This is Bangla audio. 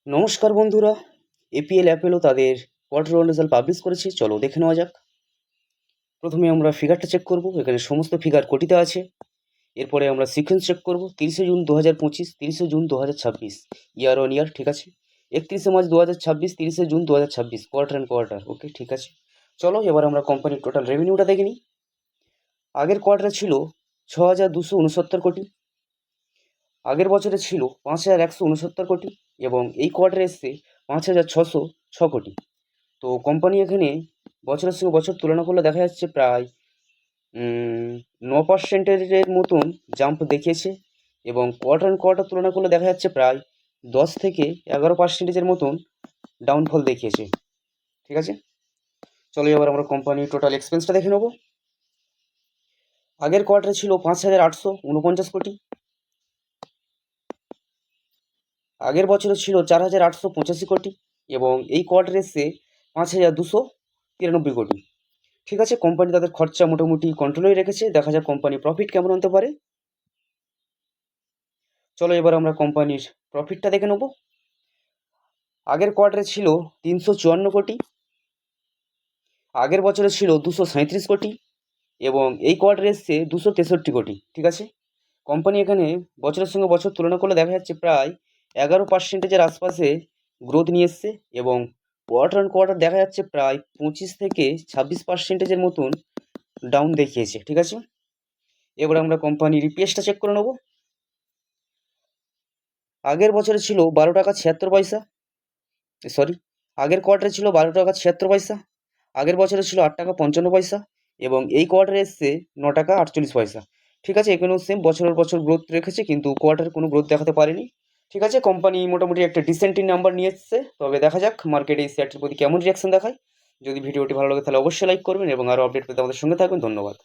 নমস্কার বন্ধুরা, এপিএল অ্যাপেলও তাদের কোয়ার্টার ওয়ান রেজাল্ট পাবলিশ করেছে। চলো দেখে নেওয়া যাক। প্রথমে আমরা ফিগারটা চেক করব। এখানে সমস্ত ফিগার কোটিতে আছে। এরপরে আমরা সিকোয়েন্স চেক করব। 30শে জুন 2025, 30শে জুন 2026, ইয়ার অন ইয়ার, ঠিক আছে। 31শে মার্চ 2026, 30শে June 2026, quarter and quarter, okay, ঠিক আছে। চলো এবার আমরা কোম্পানির টোটাল রেভিনিউটা দেখে নিই। আগের কোয়ার্টারে ছিল 6,269 কোটি, আগের বছরে ছিল 5,169 কোটি এবং এই কোয়ার্টারে এসছে 5,606 কোটি। তো কোম্পানি এখানে বছরের সঙ্গে বছর তুলনা করলে দেখা যাচ্ছে প্রায় 9%-এর মতন জাম্প দেখিয়েছে এবং কোয়ার্টার অ্যান্ড কোয়ার্টার তুলনা করলে দেখা যাচ্ছে প্রায় 10 থেকে 11%-এর মতন ডাউনফল দেখিয়েছে, ঠিক আছে। চলো এবার আমরা কোম্পানির টোটাল এক্সপেন্সটা দেখে নেব। আগের কোয়ার্টারে ছিল 5,849 কোটি, আগের বছরে ছিল 4,885 কোটি এবং এই কোয়ার্টারে এসছে 5,293 কোটি, ঠিক আছে। কোম্পানি তাদের খরচা মোটামুটি কন্ট্রোলেই রেখেছে। দেখা যাক কোম্পানি প্রফিট কেমন আনতে পারে। চলো এবার আমরা কোম্পানির প্রফিটটা দেখে নেব। আগের কোয়ার্টারে ছিল 354 কোটি, আগের বছরে ছিল 237 কোটি এবং এই কোয়ার্টারে এসছে 263 কোটি, ঠিক আছে। কোম্পানি এখানে বছরের সঙ্গে বছর তুলনা করলে দেখা যাচ্ছে প্রায় 11%-এর আশপাশে গ্রোথ নিয়ে এসছে এবং কোয়ার্টার অন কোয়ার্টার দেখা যাচ্ছে প্রায় 25 থেকে 26%-এর মতন ডাউন দেখিয়েছে, ঠিক আছে। এবার আমরা কোম্পানির ইপিএসটা চেক করে নেব। আগের বছরে ছিল 12 টাকা 76 পয়সা, সরি, আগের কোয়ার্টারে ছিল 12 টাকা 76 পয়সা, আগের বছরে ছিল 8 টাকা 55 পয়সা এবং এই কোয়ার্টারে এসছে 9 টাকা 48 পয়সা, ঠিক আছে। এখানেও সেম বছরের বছর গ্রোথ রেখেছে কিন্তু কোয়ার্টারে কোনো গ্রোথ দেখাতে পারেনি, ঠিক আছে। কোম্পানি মোটামুটি একটা ডিসেন্ট নাম্বার নিয়ে এসছে। তবে দেখা যাক মার্কেটে এই শেয়ারটির প্রতি কেমন রিয়াকশন দেখায়। যদি ভিডিওটি ভালো লাগে তাহলে অবশ্যই লাইক করবেন এবং আরও আপডেট পেতে আমাদের সঙ্গে থাকবেন। ধন্যবাদ।